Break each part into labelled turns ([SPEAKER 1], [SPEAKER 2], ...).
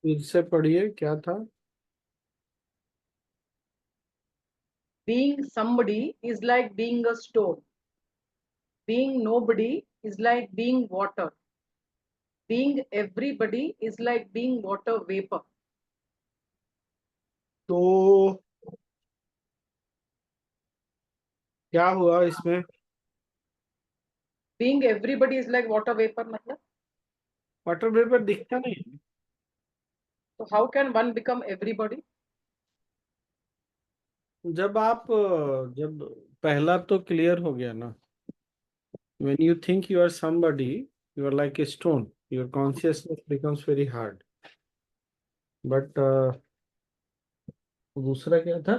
[SPEAKER 1] फिर से पढ़िए, क्या था?
[SPEAKER 2] Being somebody is like being a stone. Being nobody is like being water. Being everybody is like being water vapor.
[SPEAKER 1] तो क्या हुआ इसमें?
[SPEAKER 2] Being everybody is like water vapor मतलब?
[SPEAKER 1] वाटर वेपर दिखता नहीं है।
[SPEAKER 2] So how can one become everybody?
[SPEAKER 1] जब पहला तो क्लियर हो गया ना। when you think you are somebody, you are like a stone, your consciousness becomes very hard, but दूसरा क्या था?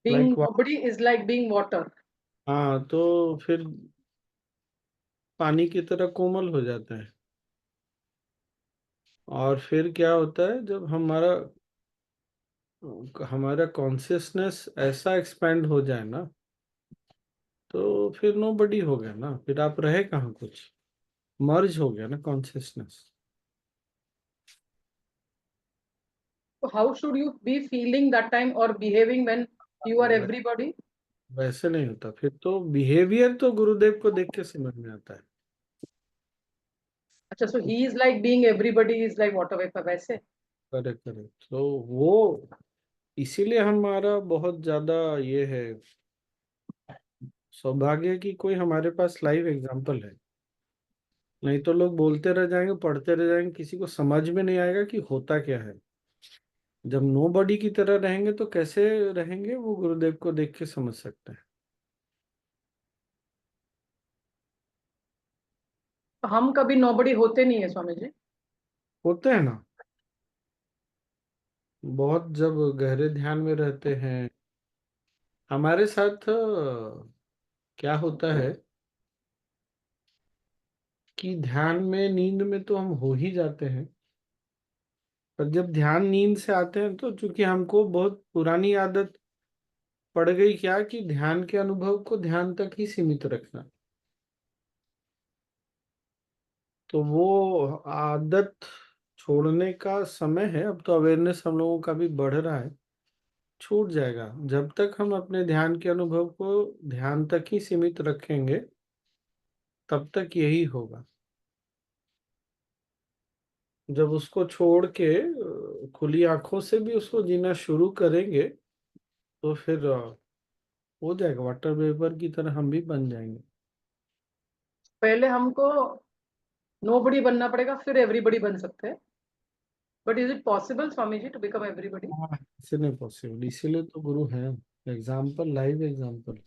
[SPEAKER 2] Being
[SPEAKER 1] like
[SPEAKER 2] nobody is like being water.
[SPEAKER 1] हाँ, तो फिर पानी की तरह कोमल हो जाता है। और फिर क्या होता है जब हमारा कॉन्शियसनेस ऐसा एक्सपेंड हो जाए ना, तो फिर नो बडी हो गया ना, फिर आप रहे कहाँ कुछ, मर्ज हो गया ना consciousness.
[SPEAKER 2] So how should you be feeling that time or behaving when you are everybody?
[SPEAKER 1] वैसे नहीं होता, फिर तो बिहेवियर तो गुरुदेव को देख के समझ में आता है।
[SPEAKER 2] अच्छा, so he is like being everybody is like water vapor वैसे?
[SPEAKER 1] करेक्ट करेक्ट, तो वो इसीलिए हमारा बहुत ज्यादा ये है, सौभाग्य कि कोई हमारे पास लाइव एग्जाम्पल है। नहीं तो लोग बोलते रह जाएंगे, पढ़ते रह जाएंगे, किसी को समझ में नहीं आएगा कि होता क्या है। जब नो बडी की तरह रहेंगे तो कैसे रहेंगे, वो गुरुदेव को देख के समझ सकते हैं।
[SPEAKER 2] तो हम कभी नोबडी होते नहीं है स्वामी जी।
[SPEAKER 1] होते हैं ना, बहुत जब गहरे ध्यान में रहते हैं। हमारे साथ क्या होता है कि ध्यान में, नींद में तो हम हो ही जाते हैं, पर जब ध्यान नींद से आते हैं तो चूंकि हमको बहुत पुरानी आदत पड़ गई क्या, कि ध्यान के अनुभव को ध्यान तक ही सीमित रखना, तो वो आदत छोड़ने का समय है। अब तो अवेयरनेस हम लोगों का भी बढ़ रहा है, छूट जाएगा। जब तक हम अपने ध्यान के अनुभव को ध्यान तक ही सीमित रखेंगे, तब तक यही होगा। जब उसको छोड़ के खुली आंखों से भी उसको जीना शुरू करेंगे, तो फिर हो जाएगा, वाटर वेपर की तरह हम भी बन जाएंगे।
[SPEAKER 2] पहले हमको नोबडी बनना पड़ेगा फिर एवरीबडी बन सकते हैं। But is it possible Swami ji to become everybody?
[SPEAKER 1] हाँ, ऐसे नहीं पॉसिबल, इसीलिए तो गुरु है। एग्जाम्पल, लाइव एग्जाम्पल है।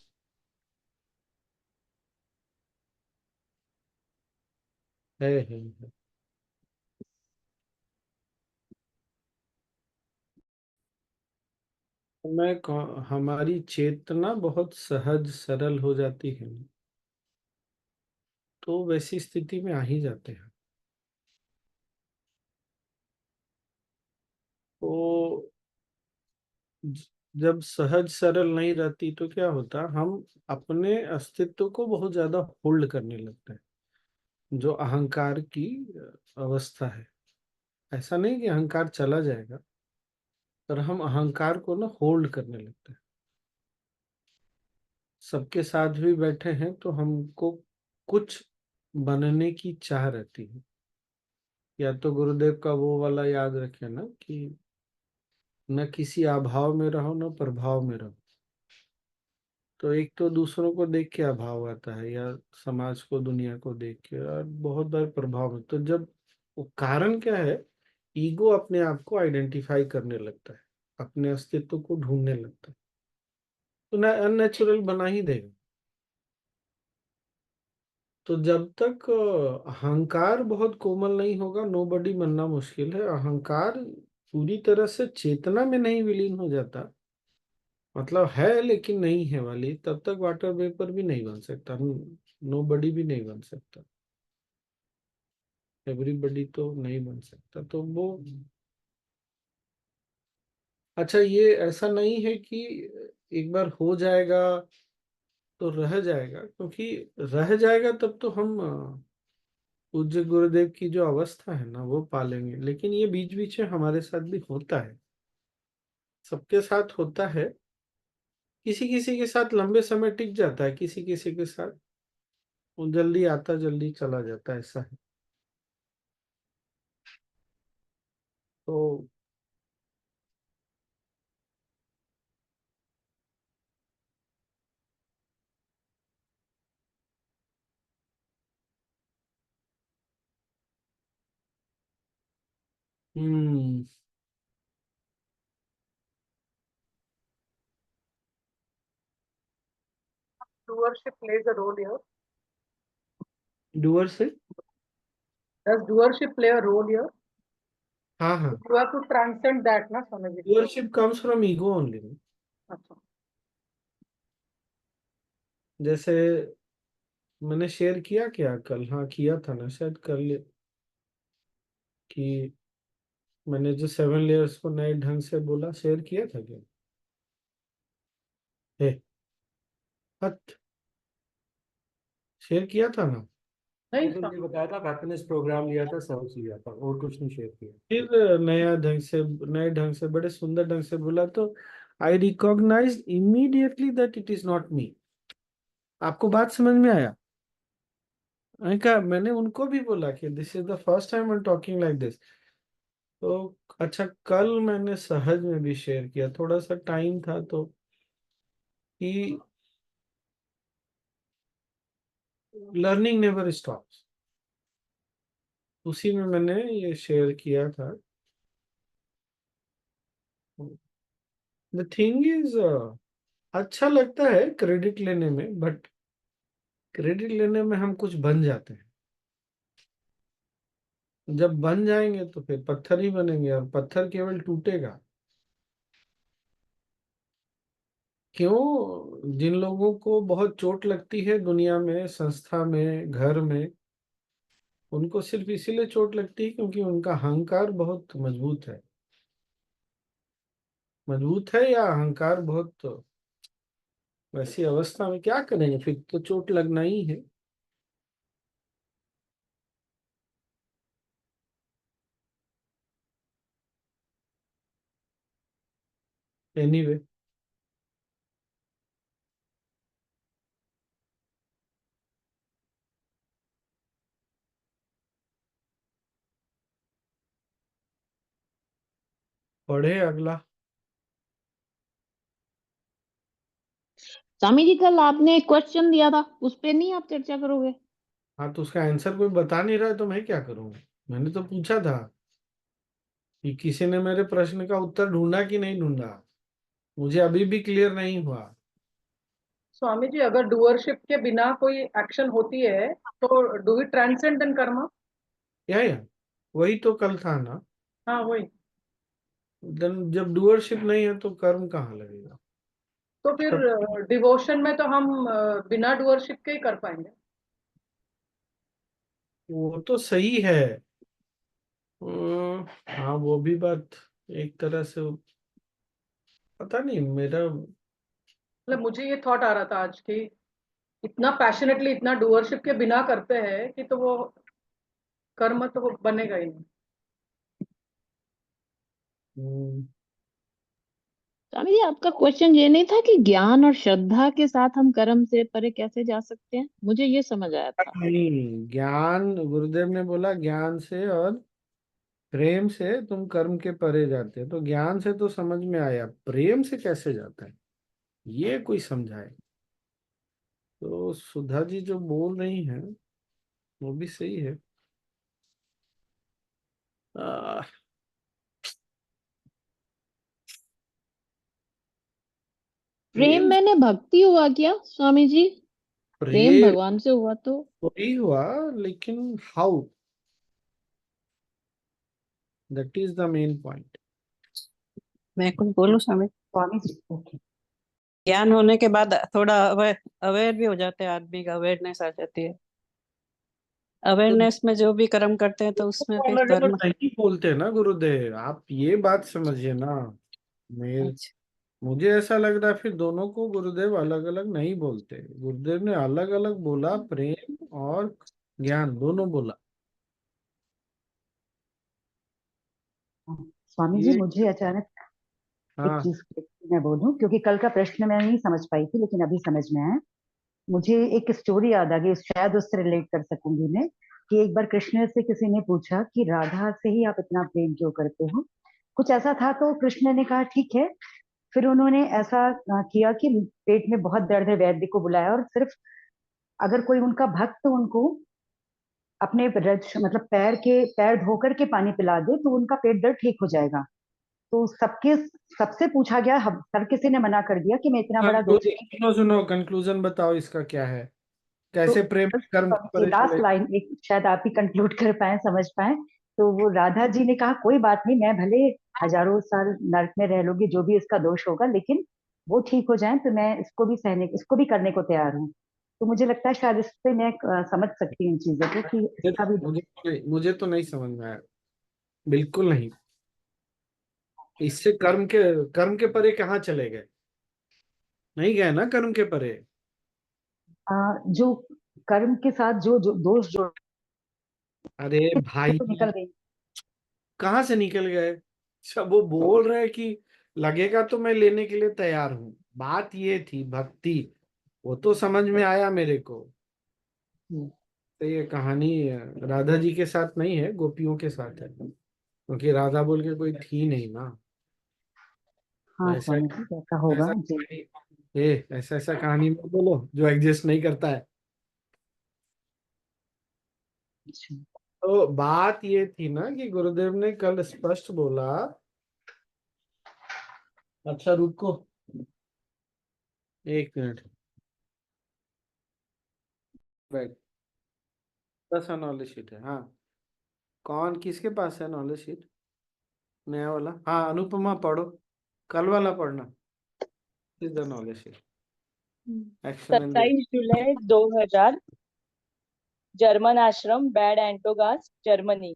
[SPEAKER 1] हमारी चेतना बहुत सहज सरल हो जाती है, तो वैसी स्थिति में आ ही जाते हैं। तो ज- जब सहज सरल नहीं रहती तो क्या होता, हम अपने अस्तित्व को बहुत ज्यादा होल्ड करने लगते हैं, जो अहंकार की अवस्था है। ऐसा नहीं कि अहंकार चला जाएगा, पर हम अहंकार को ना होल्ड करने लगते हैं। सबके साथ भी बैठे हैं तो हमको कुछ बनने की चाह रहती है। या तो गुरुदेव का वो वाला याद रखे ना, कि न किसी अभाव में रहो न प्रभाव में रहो। तो एक तो दूसरों को देख के अभाव आता है, या समाज को, दुनिया को देख के, और बहुत बार प्रभाव में। तो जब वो कारण क्या है, ईगो अपने आप को आइडेंटिफाई करने लगता है, अपने अस्तित्व को ढूंढने लगता है, तो ना अननेचुरल बना ही देगा। तो जब तक अहंकार बहुत कोमल नहीं होगा, नोबडी बनना मुश्किल है। अहंकार पूरी तरह से चेतना में नहीं विलीन हो जाता, मतलब है लेकिन नहीं है वाली, तब तक वाटर वेपर भी नहीं बन सकता, नोबडी भी नहीं बन सकता, एवरीबडी तो नहीं बन सकता। तो वो, अच्छा, ये ऐसा नहीं है कि एक बार हो जाएगा तो रह जाएगा, क्योंकि रह जाएगा तब तो हम पूज्य गुरुदेव की जो अवस्था है ना वो पालेंगे, लेकिन ये बीच बीच में हमारे साथ भी होता है, सबके साथ होता है। किसी किसी के साथ लंबे समय टिक जाता है, किसी किसी के साथ वो जल्दी आता जल्दी चला जाता है, ऐसा है। तो हम्म।
[SPEAKER 2] Doership plays a role here.
[SPEAKER 1] Doer से,
[SPEAKER 2] Does doership play a role here?
[SPEAKER 1] हाँ हाँ,
[SPEAKER 2] You have to transcend that, na, Swamiji?
[SPEAKER 1] Doership comes from ego only.
[SPEAKER 2] अच्छा.
[SPEAKER 1] जैसे मैंने शेयर किया क्या कल, हाँ किया था ना शायद कल, कि मैंने जो 7 लेयर्स को नए ढंग से बोला, शेयर किया था क्या? हे हट, शेयर किया था ना।
[SPEAKER 2] नहीं
[SPEAKER 3] ये तो मुझे बताया था, हैप्पीनेस प्रोग्राम लिया था, सर्च लिया था, और कुछ नहीं शेयर किया।
[SPEAKER 1] फिर नया ढंग से, नए ढंग से, बड़े सुंदर ढंग से बोला, तो I recognise immediately that it is not me. आपको बात समझ में आया? मैंने कहा, मैंने उनको भी बोला कि this is the first time I am talking like this. तो अच्छा, कल मैंने सहज में भी शेयर किया, थोड़ा सा टाइम था तो, कि लर्निंग नेवर स्टॉप्स, उसी में मैंने ये शेयर किया था। द थिंग इज, अच्छा लगता है क्रेडिट लेने में, बट क्रेडिट लेने में हम कुछ बन जाते हैं। जब बन जाएंगे तो फिर पत्थर ही बनेंगे, और पत्थर केवल टूटेगा। क्यों? जिन लोगों को बहुत चोट लगती है दुनिया में, संस्था में, घर में, उनको सिर्फ इसीलिए चोट लगती है क्योंकि उनका अहंकार बहुत मजबूत है। मजबूत है या अहंकार बहुत, वैसी अवस्था में क्या करेंगे, फिर तो चोट लगना ही है। एनीवे, पढ़े अगला।
[SPEAKER 4] स्वामी जी, कल आपने एक क्वेश्चन दिया था, उस पे नहीं आप चर्चा करोगे?
[SPEAKER 1] हाँ, तो उसका आंसर कोई बता नहीं रहा है तो मैं क्या करूँगा? मैंने तो पूछा था कि किसी ने मेरे प्रश्न का उत्तर ढूंढा कि नहीं ढूंढा, मुझे अभी भी क्लियर नहीं हुआ।
[SPEAKER 2] स्वामी जी, अगर डूअरशिप के बिना कोई एक्शन होती है तो do we transcend then karma?
[SPEAKER 1] या वही तो कल था ना।
[SPEAKER 2] हाँ, वही.
[SPEAKER 1] देन जब डूअरशिप नहीं है तो कर्म कहाँ लगेगा?
[SPEAKER 2] तो फिर
[SPEAKER 1] तब
[SPEAKER 2] डिवोशन में तो हम बिना डूअरशिप के ही कर पाएंगे.
[SPEAKER 1] वो तो सही है। हाँ, वो भी बात एक तरह से, पता नहीं मेरा।
[SPEAKER 2] मतलब मुझे ये थॉट आ रहा था आज की, इतना पैशनेटली, इतना डूअरशिप के बिना करते हैं कि तो वो कर्म तो वो बनेगा ही नहीं.
[SPEAKER 1] हम्म,
[SPEAKER 4] स्वामी जी, आपका क्वेश्चन ये नहीं था कि ज्ञान और श्रद्धा के साथ हम कर्म से परे कैसे जा सकते हैं? मुझे ये समझ आया था।
[SPEAKER 1] नहीं, ज्ञान, गुरुदेव ने बोला ज्ञान से और प्रेम से तुम कर्म के परे जाते हो, तो ज्ञान से तो समझ में आया, प्रेम से कैसे जाता है ये कोई समझाए। तो सुधा जी जो बोल रही हैं वो भी सही है। आ,
[SPEAKER 4] प्रेम
[SPEAKER 1] प्रेम,
[SPEAKER 4] मैंने भक्ति हुआ क्या स्वामी जी? प्रेम
[SPEAKER 1] प्रेम
[SPEAKER 4] भगवान से हुआ तो?
[SPEAKER 1] वही हुआ, लेकिन how, that is the main point.
[SPEAKER 5] मैं कुछ बोलूं स्वामी?
[SPEAKER 2] स्वामी जी, ओके.
[SPEAKER 5] ज्ञान होने के बाद थोड़ा अवेयर अवेयर भी हो जाते हैं आदमी का, अवेयरनेस आ जाती है।
[SPEAKER 1] तो
[SPEAKER 5] अवेयरनेस में जो भी कर्म करते हैं तो उसमें फिर
[SPEAKER 1] अलग अलग
[SPEAKER 5] धर्म।
[SPEAKER 1] नहीं बोलते ना गुरुदेव, आप ये बात समझिए ना। मेरे
[SPEAKER 5] अच्छा,
[SPEAKER 1] मुझे ऐसा लग रहा है फिर दोनों को गुरुदेव अलग अलग नहीं बोलते, गुरुदेव ने अलग अलग बोला, प्रेम और ज्ञान दोनों बोला।
[SPEAKER 6] स्वामी
[SPEAKER 1] ये
[SPEAKER 6] जी, मुझे अचानक एक
[SPEAKER 1] हाँ
[SPEAKER 6] चीज मैं बोलूं, क्योंकि कल का प्रश्न मैं नहीं समझ पाई थी, लेकिन अभी समझ में आया। मुझे एक स्टोरी याद आ गई, शायद उससे रिलेट कर सकूंगी मैं। कि एक बार कृष्ण से किसी ने पूछा कि राधा से ही आप इतना प्रेम क्यों करते हो, कुछ ऐसा था। तो कृष्ण ने कहा ठीक है। फिर उन्होंने ऐसा किया कि पेट में बहुत दर्द है, वैद्य को बुलाया, और सिर्फ अगर कोई उनका भक्त उनको अपने मतलब पैर धो करके पानी पिला दे तो उनका पेट दर्द ठीक हो जाएगा। तो सबसे पूछा गया, हर किसी ने मना कर दिया कि मैं इतना बड़ा दोष नहीं।
[SPEAKER 1] सुनो सुनो, कंक्लूजन बताओ इसका क्या है,
[SPEAKER 6] तो
[SPEAKER 1] कैसे प्रेम कर्म परे
[SPEAKER 6] लास्ट
[SPEAKER 1] चले।
[SPEAKER 6] लाइन एक शायद आप ही कंक्लूड कर पाए, समझ पाए। तो वो राधा जी ने कहा कोई बात नहीं, मैं भले हजारों साल नरक में रह लूंगी, जो भी इसका दोष होगा, लेकिन वो ठीक हो जाए तो मैं इसको भी करने को तैयार हूँ। तो मुझे लगता है शायद इससे मैं समझ सकती हूँ इन चीजों को कि इसका भी
[SPEAKER 1] मुझे तो नहीं समझ में आया, बिल्कुल नहीं। इससे कर्म के परे कहाँ चले गए, नहीं गए ना कर्म के परे।
[SPEAKER 6] जो कर्म के साथ जो दोष जो
[SPEAKER 1] अरे भाई,
[SPEAKER 6] तो निकल गई।
[SPEAKER 1] कहाँ से निकल गए। सब वो बोल रहे कि लगेगा तो मैं लेने के लिए तैयार हूँ, बात ये थी भक्ति, वो तो समझ में आया मेरे को। तो ये कहानी राधा जी के साथ नहीं है, गोपियों के साथ है, क्योंकि राधा बोल के कोई थी नहीं ना।
[SPEAKER 6] हाँ
[SPEAKER 1] ऐसा
[SPEAKER 6] स्वामी जी, ऐसा होगा
[SPEAKER 1] ऐसा
[SPEAKER 6] जी।
[SPEAKER 1] ऐसा ऐसा कहानी मत बोलो जो एग्जिस्ट नहीं करता है।
[SPEAKER 6] अच्छा।
[SPEAKER 1] तो बात ये थी ना कि गुरुदेव ने कल स्पष्ट बोला। अच्छा रुको, एक मिनट बैठ। 10 नॉलेज शीट है, हाँ। कौन किसके पास है नॉलेज शीट, नया वाला? हाँ अनुपमा पढ़ो, कल वाला पढ़ना। Is the knowledge sheet, action and
[SPEAKER 7] 27 July 2000, German आश्रम बैड एंटोगास जर्मनी।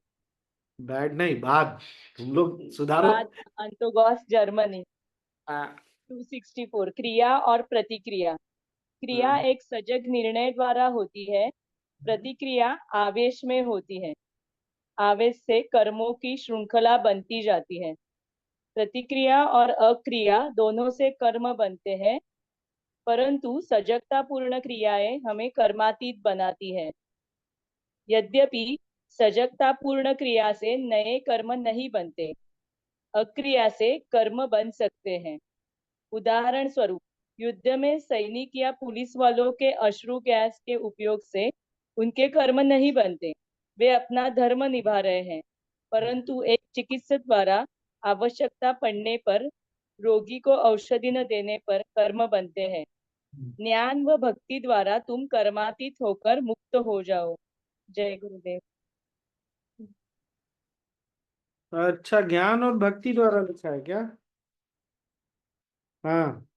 [SPEAKER 1] बैड नहीं, बाद, तुम लोग सुधारो।
[SPEAKER 7] बाद एंटोगास जर्मनी।
[SPEAKER 1] हाँ
[SPEAKER 7] 264 क्रिया और प्रतिक्रिया। क्रिया एक सजग निर्णय द्वारा होती है, प्रतिक्रिया आवेश में होती है। आवेश से कर्मों की श्रृंखला बनती जाती है। प्रतिक्रिया और अक्रिया दोनों से कर्म बनते हैं, परंतु सजगता पूर्ण क्रियाएं हमें कर्मातीत बनाती है। यद्यपि सजगता पूर्ण क्रिया से नए कर्म नहीं बनते, अक्रिया से कर्म बन सकते हैं। उदाहरण स्वरूप, युद्ध में सैनिक या पुलिस वालों के अश्रु गैस के उपयोग से उनके कर्म नहीं बनते, वे अपना धर्म निभा रहे हैं। परंतु एक चिकित्सक द्वारा आवश्यकता पड़ने पर रोगी को औषधि न देने पर कर्म बनते हैं। ज्ञान व भक्ति द्वारा तुम कर्मातीत होकर मुक्त हो जाओ। जय गुरुदेव।
[SPEAKER 1] अच्छा, ज्ञान और भक्ति द्वारा लिखा है क्या? हाँ,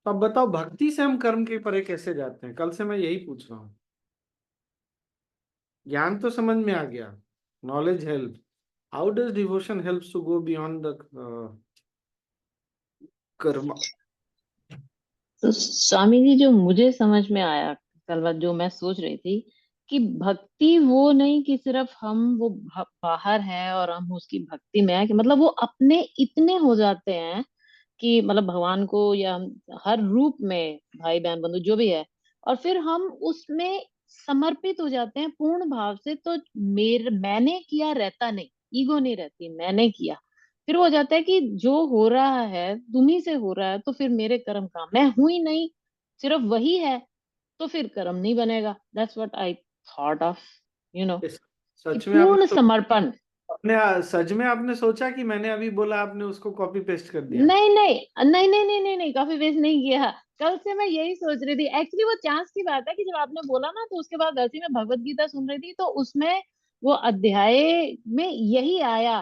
[SPEAKER 1] तो अब बताओ भक्ति से हम कर्म के परे कैसे जाते हैं, कल से मैं यही पूछ रहा हूँ। ज्ञान तो समझ में आ गया, knowledge help, how does devotion helps to go beyond the karma.
[SPEAKER 4] तो स्वामी जी, जो मुझे समझ में आया कल बात, जो मैं सोच रही थी कि भक्ति वो नहीं कि सिर्फ हम वो बाहर है और हम उसकी भक्ति में है, कि मतलब वो अपने इतने हो जाते हैं कि मतलब भगवान को या हम हर रूप में, भाई बहन बंधु जो भी है, और फिर हम उसमें समर्पित हो जाते हैं पूर्ण भाव से। तो मैंने किया रहता नहीं, ईगो नहीं रहती, मैंने किया। फिर वो हो जाता है कि जो हो रहा है तुम्ही से हो रहा है, तो फिर मेरे कर्म का मैं हूं ही नहीं, सिर्फ वही है, तो फिर कर्म नहीं बनेगा। That's what I thought of, कि
[SPEAKER 1] सच में
[SPEAKER 4] पूर्ण समर्पण।
[SPEAKER 1] सच में आपने सोचा कि मैंने अभी बोला आपने उसको कॉपी पेस्ट कर दिया?
[SPEAKER 4] नहीं नहीं नहीं नहीं नहीं नहीं नहीं, काफी वेस्ट नहीं किया। कल से मैं यही सोच रही थी एक्चुअली। वो चांस की बात है कि जब आपने बोला ना, तो उसके बाद वैसे ही मैं भगवत गीता सुन रही थी, तो उसमें वो अध्याय में यही आया,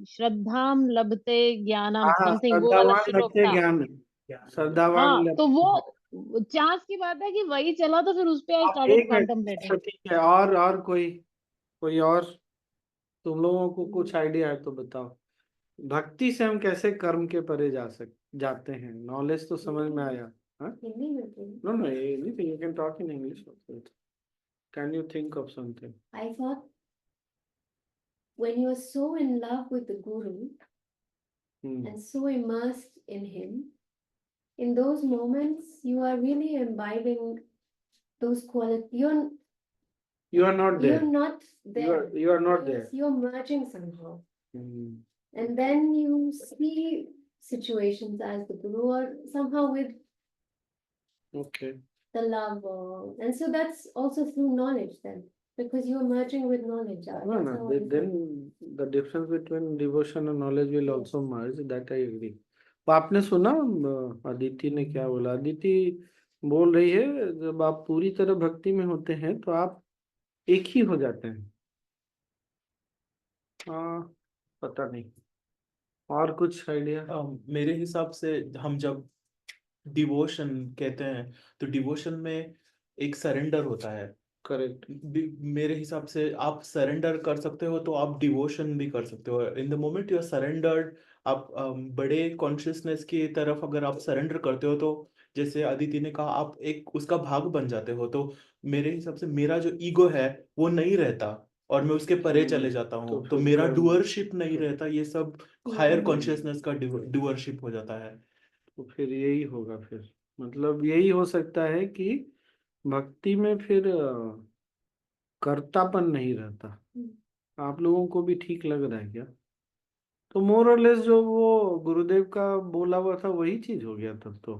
[SPEAKER 4] श्रद्धाम लभते ज्ञानम
[SPEAKER 1] हाँ,
[SPEAKER 4] समथिंग, वो वाला
[SPEAKER 1] श्रद्धावान
[SPEAKER 4] श्लोक
[SPEAKER 1] लभते
[SPEAKER 4] था।
[SPEAKER 1] ज्ञान, श्रद्धावान
[SPEAKER 4] हाँ, तो वो चांस की बात है कि वही चला, तो फिर उस पे आई
[SPEAKER 1] आप
[SPEAKER 4] स्टार्टेड
[SPEAKER 1] एक मिनट, अच्छा
[SPEAKER 4] कॉन्टेम्पलेटिंग।
[SPEAKER 1] ठीक है, और कोई और तुम लोगों को कुछ आइडिया है तो बताओ। भक्ति से हम कैसे कर्म के परे जाते हैं, नॉलेज तो समझ में आया। हाँ no no, anything you can talk in English, can you think of something?
[SPEAKER 8] I thought when you are so in love with the Guru
[SPEAKER 1] hmm,
[SPEAKER 8] and so immersed in him, in those moments you are really imbibing those qualities.
[SPEAKER 1] you are not
[SPEAKER 8] You're
[SPEAKER 1] there.
[SPEAKER 8] not there.
[SPEAKER 1] You are not
[SPEAKER 8] Yes,
[SPEAKER 1] there.
[SPEAKER 8] you're merging somehow.
[SPEAKER 1] Hmm,
[SPEAKER 8] And then you see situations as the Guru or somehow with
[SPEAKER 1] okay.
[SPEAKER 8] the love. And so that's also through knowledge then, because you're merging with knowledge.
[SPEAKER 1] No,
[SPEAKER 8] That's
[SPEAKER 1] no.
[SPEAKER 8] how I feel.
[SPEAKER 1] Then the difference between devotion and knowledge will
[SPEAKER 8] Yes.
[SPEAKER 1] also merge. That I agree. तो आपने सुना अदिति ने क्या बोला? अदिति बोल रही है जब आप पूरी तरह भक्ति में होते हैं तो आप एक ही हो जाते हैं। हाँ, पता नहीं और कुछ आइडिया?
[SPEAKER 9] मेरे हिसाब से हम जब डिवोशन कहते हैं तो डिवोशन में एक सरेंडर होता है।
[SPEAKER 1] करेक्ट।
[SPEAKER 9] मेरे हिसाब से आप सरेंडर कर सकते हो तो आप डिवोशन भी कर सकते हो। In the moment you are surrendered, आप बड़े कॉन्शियसनेस की तरफ अगर आप सरेंडर करते हो तो जैसे अदिति ने कहा आप एक उसका भाग बन जाते हो। तो मेरे हिसाब से मेरा जो ईगो है वो नहीं रहता और मैं उसके परे चले जाता
[SPEAKER 1] तो
[SPEAKER 9] हूँ, तो
[SPEAKER 1] फिर
[SPEAKER 9] मेरा
[SPEAKER 1] कर्म-
[SPEAKER 9] डूअरशिप नहीं रहता, ये सब हायर कॉन्शियसनेस का डूअरशिप हो जाता है।
[SPEAKER 1] तो फिर यही होगा। फिर मतलब यही हो सकता है कि भक्ति में फिर कर्तापन नहीं रहता। आप लोगों को भी ठीक लग रहा है क्या? तो मोर और लेस जो वो गुरुदेव का बोला हुआ था वही चीज हो गया तब तो।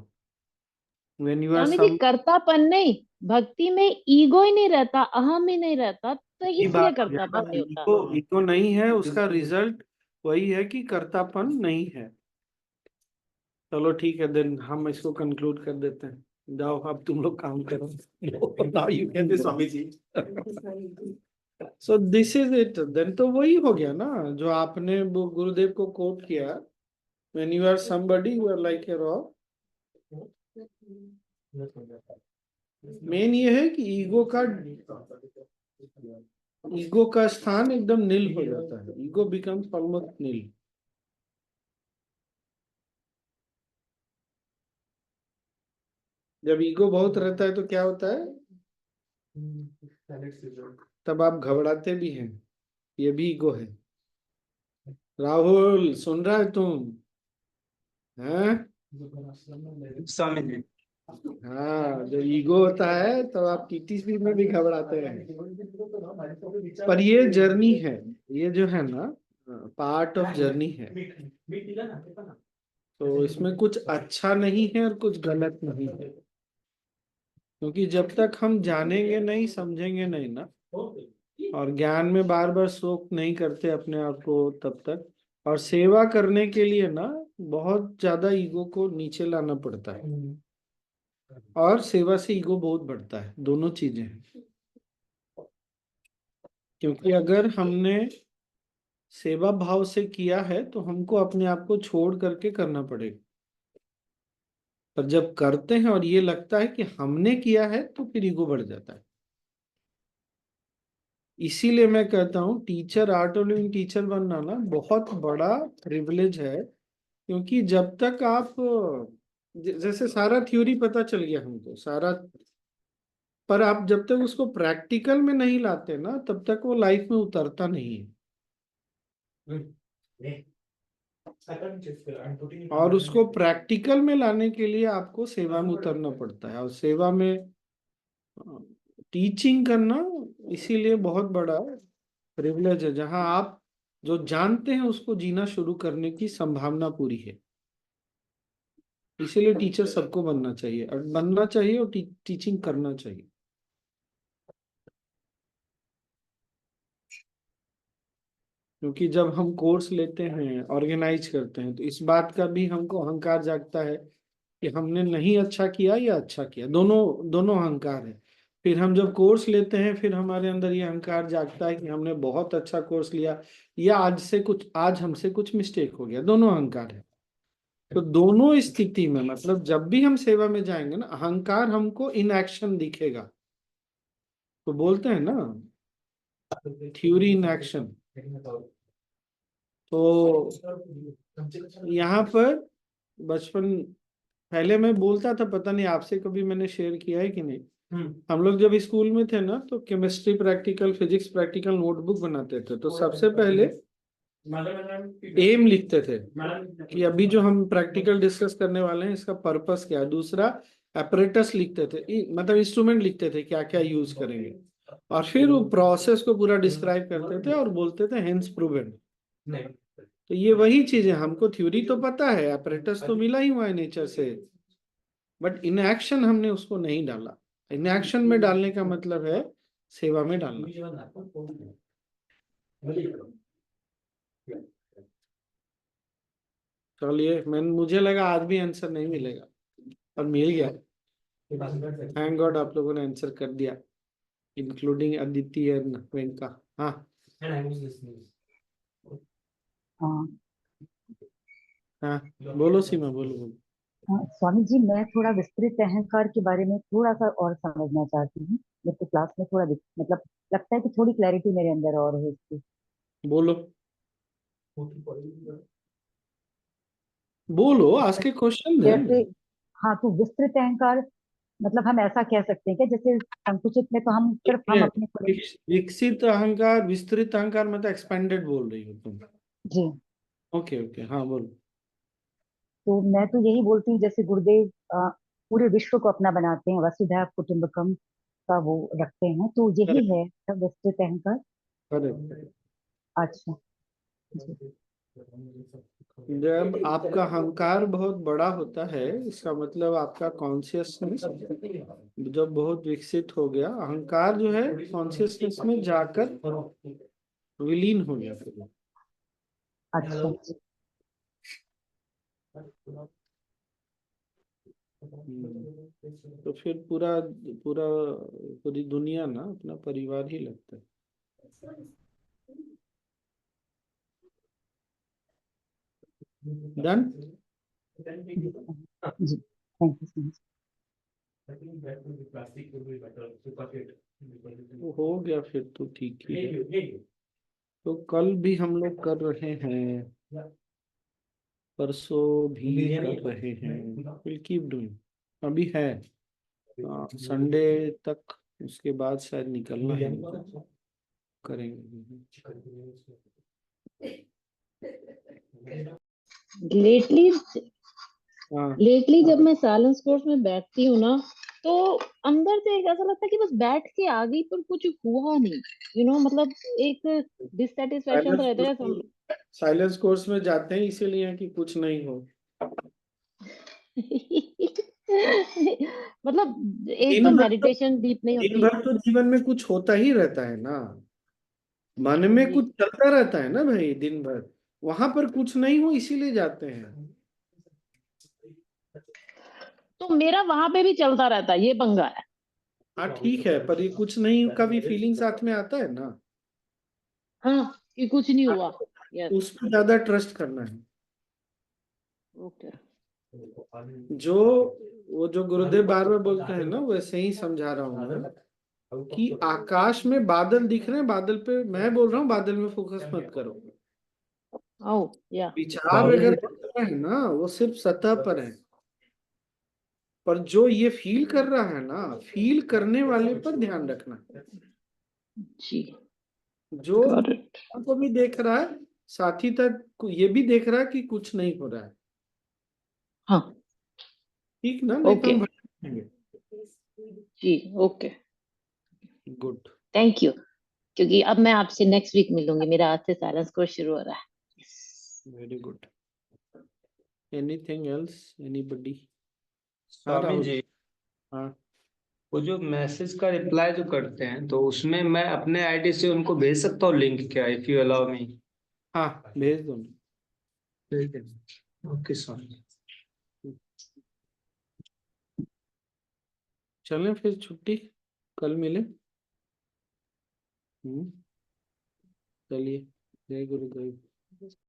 [SPEAKER 1] When you are
[SPEAKER 4] Swami ji, कर्तापन नहीं, भक्ति में ईगो ही नहीं रहता, अहम ही नहीं रहता, तो इसलिए कर्तापन नहीं होता।
[SPEAKER 1] ईगो नहीं है, उसका रिजल्ट वही है कि कर्तापन नहीं है। चलो ठीक है, देन हम इसको कंक्लूड कर देते हैं। जाओ अब तुम लोग काम करो। Now you can
[SPEAKER 9] Swami ji.
[SPEAKER 1] So this is it. Then तो वही हो गया ना जो आपने वो गुरुदेव को कोट किया, when you are somebody you are like a rock. Main ये है कि ईगो का स्थान एकदम नील हो जाता है। Ego becomes almost nil. जब ईगो बहुत रहता है तो क्या होता है? तब आप घबराते भी हैं, ये भी ईगो है। राहुल सुन रहा है तुम? हैं?
[SPEAKER 3] स्वामी जी।
[SPEAKER 1] हाँ, जब ईगो होता है तो आप टीटी स्पीड में भी घबराते हैं। पर ये जर्नी है, ये जो है ना पार्ट ऑफ जर्नी है। तो इसमें कुछ अच्छा नहीं है और कुछ गलत नहीं है, क्योंकि जब तक हम जानेंगे नहीं, समझेंगे नहीं ना, और ज्ञान में बार बार शोक नहीं करते अपने आप को तब तक, और सेवा करने के लिए ना बहुत ज्यादा ईगो को नीचे लाना पड़ता है, और सेवा से ईगो बहुत बढ़ता है। दोनों चीजें हैं। क्योंकि अगर हमने सेवा भाव से किया है तो हमको अपने आप को छोड़ करके करना पड़ेगा। पर जब करते हैं और ये लगता है कि हमने किया है तो फिर ईगो बढ़ जाता है। इसीलिए मैं कहता हूँ teacher, art of living teacher बनना ना बहुत बड़ा प्रिविलेज है। क्योंकि जब तक आप जैसे सारा थ्योरी पता चल गया हमको सारा, पर आप जब तक उसको प्रैक्टिकल में नहीं लाते ना तब तक वो लाइफ में उतरता नहीं है। और उसको प्रैक्टिकल में लाने के लिए आपको सेवा में उतरना पड़ता है, और सेवा में टीचिंग करना इसीलिए बहुत बड़ा प्रिविलेज है, जहां आप जो जानते हैं उसको जीना शुरू करने की संभावना पूरी है। इसीलिए टीचर सबको बनना चाहिए, और टीचिंग करना चाहिए। क्योंकि जब हम कोर्स लेते हैं, ऑर्गेनाइज करते हैं, तो इस बात का भी हमको अहंकार जागता है कि हमने नहीं अच्छा किया या अच्छा किया, दोनों दोनों अहंकार है। फिर हम जब कोर्स लेते हैं फिर हमारे अंदर ये अहंकार जागता है कि हमने बहुत अच्छा कोर्स लिया, या आज हमसे कुछ मिस्टेक हो गया, दोनों अहंकार है। तो दोनों स्थिति में मतलब जब भी हम सेवा में जाएंगे ना, अहंकार हमको इन एक्शन दिखेगा। तो बोलते हैं ना थ्योरी इन एक्शन। तो यहाँ पर बचपन पहले मैं बोलता था, पता नहीं आपसे कभी मैंने शेयर किया है कि नहीं, हम लोग जब स्कूल में थे ना तो chemistry practical, physics practical notebook बनाते थे, तो सबसे पहले एम लिखते थे कि अभी जो हम प्रैक्टिकल डिस्कस करने वाले हैं इसका पर्पस क्या है। दूसरा एपरेटस लिखते थे, मतलब इंस्ट्रूमेंट लिखते थे क्या क्या यूज करेंगे, और फिर वो प्रोसेस को पूरा डिस्क्राइब करते थे और बोलते थे हेंस प्रूवन। तो ये वही चीज है, हमको थ्योरी तो पता है, एपरेटस तो मिला ही हुआ है नेचर से, बट इन एक्शन हमने उसको नहीं डाला। इन एक्शन में डालने का मतलब है सेवा में डालना। चलिए, मुझे लगा आज भी आंसर नहीं मिलेगा, और मिल गया। थैंक गॉड आप लोगों ने आंसर कर दिया, इंक्लूडिंग अदिति एंड वेंका। हाँ
[SPEAKER 6] हाँ
[SPEAKER 1] हाँ, बोलो सीमा, बोलो बोलो।
[SPEAKER 6] स्वामी जी, मैं थोड़ा विस्तृत अहंकार के बारे में थोड़ा सा और समझना चाहती हूँ। मेरे को क्लास में थोड़ा मतलब लगता है कि थोड़ी क्लैरिटी मेरे अंदर और है इसकी।
[SPEAKER 1] बोलो बोलो, आज के क्वेश्चन
[SPEAKER 6] जैसे
[SPEAKER 1] है।
[SPEAKER 6] हाँ, तो विस्तृत अहंकार मतलब हम ऐसा कह सकते हैं कि जैसे संकुचित में तो हम सिर्फ हम अपने को
[SPEAKER 1] विकसित अहंकार, विस्तृत अहंकार मतलब एक्सपेंडेड बोल रही हो तुम?
[SPEAKER 6] जी।
[SPEAKER 1] ओके ओके, हाँ बोलो।
[SPEAKER 6] तो मैं तो यही बोलती हूँ, जैसे गुरुदेव पूरे विश्व को अपना बनाते हैं, वसुधैव कुटुंबकम का वो रखते हैं, तो यही है विस्तृत अहंकार।
[SPEAKER 1] करेक्ट।
[SPEAKER 6] अच्छा जी।
[SPEAKER 1] जब आपका अहंकार बहुत बड़ा होता है, इसका मतलब आपका कॉन्शियसनेस जब बहुत विकसित हो गया, अहंकार जो है कॉन्शियसनेस में जाकर विलीन हो गया फिर।
[SPEAKER 6] अच्छा
[SPEAKER 1] तो फिर पूरा पूरा पूरी दुनिया ना अपना परिवार ही लगता है। डन।
[SPEAKER 6] जी, थैंक यू सो मच।
[SPEAKER 1] वो हो गया फिर तो ठीक ही है। तो कल भी हम लोग कर रहे हैं, परसों भी कर रहे हैं, विल कीप डूइंग। अभी है संडे तक, उसके बाद शायद निकलना है, करेंगे।
[SPEAKER 4] लेटली
[SPEAKER 1] हाँ
[SPEAKER 4] लेटली जब मैं साइलेंस कोर्स में बैठती हूँ ना, तो अंदर से एक ऐसा लगता है कि बस बैठ के आ गई पर कुछ हुआ नहीं, मतलब एक डिससेटिस्फेक्शन रहता है।
[SPEAKER 1] साइलेंस कोर्स में जाते हैं इसीलिए कि कुछ नहीं हो।
[SPEAKER 4] मतलब एक
[SPEAKER 1] दिन
[SPEAKER 4] तो
[SPEAKER 1] भर तो
[SPEAKER 4] मेडिटेशन डीप नहीं
[SPEAKER 1] दिन
[SPEAKER 4] होती।
[SPEAKER 1] भर तो जीवन में कुछ होता ही रहता है ना, मन में
[SPEAKER 4] जी,
[SPEAKER 1] कुछ चलता रहता है ना भाई दिन भर, वहां पर कुछ नहीं हो इसीलिए जाते हैं।
[SPEAKER 4] तो मेरा वहां पे भी चलता रहता है, ये पंगा है।
[SPEAKER 1] हाँ ठीक है, पर ये कुछ नहीं का भी फीलिंग साथ में आता है ना,
[SPEAKER 4] हाँ, कि कुछ नहीं हुआ। यस।
[SPEAKER 1] उस पर ज्यादा ट्रस्ट करना है।
[SPEAKER 4] ओके।
[SPEAKER 1] जो वो जो गुरुदेव बार बार बोलते हैं ना, वैसे ही समझा रहा हूँ मैं कि आकाश में बादल दिख रहे हैं, बादल पे मैं बोल रहा हूँ बादल में फोकस मत करो।
[SPEAKER 4] ओ या
[SPEAKER 1] विचार अगर कर रहे हैं ना वो सिर्फ सतह पर है, पर जो ये फील कर रहा है ना, फील करने वाले पर ध्यान रखना।
[SPEAKER 4] जी,
[SPEAKER 1] जो
[SPEAKER 4] गॉट इट।
[SPEAKER 1] को भी देख रहा है, साथ ही तक ये भी देख रहा है कि कुछ नहीं हो रहा है।
[SPEAKER 4] हाँ,
[SPEAKER 1] ठीक ना, नहीं तो
[SPEAKER 4] ओके
[SPEAKER 1] हम भटकेंगे।
[SPEAKER 4] जी, ओके,
[SPEAKER 1] गुड,
[SPEAKER 4] थैंक यू। क्योंकि अब मैं आपसे नेक्स्ट वीक मिलूंगी, मेरा आज से साइलेंस कोर्स शुरू हो रहा है।
[SPEAKER 1] Very good. Anything else, anybody? हाँ
[SPEAKER 3] स्वामी
[SPEAKER 1] राहुल।
[SPEAKER 3] जी,
[SPEAKER 1] हाँ
[SPEAKER 3] वो जो मैसेज का रिप्लाई जो करते हैं तो उसमें मैं अपने आईडी से उनको भेज सकता हूँ लिंक, क्या, इफ यू अलाउ मी?
[SPEAKER 1] हाँ, भेज दो।
[SPEAKER 3] ठीक है, ओके स्वामी।
[SPEAKER 1] चलें फिर, छुट्टी, कल मिले। चलिए, जय गुरुदेव।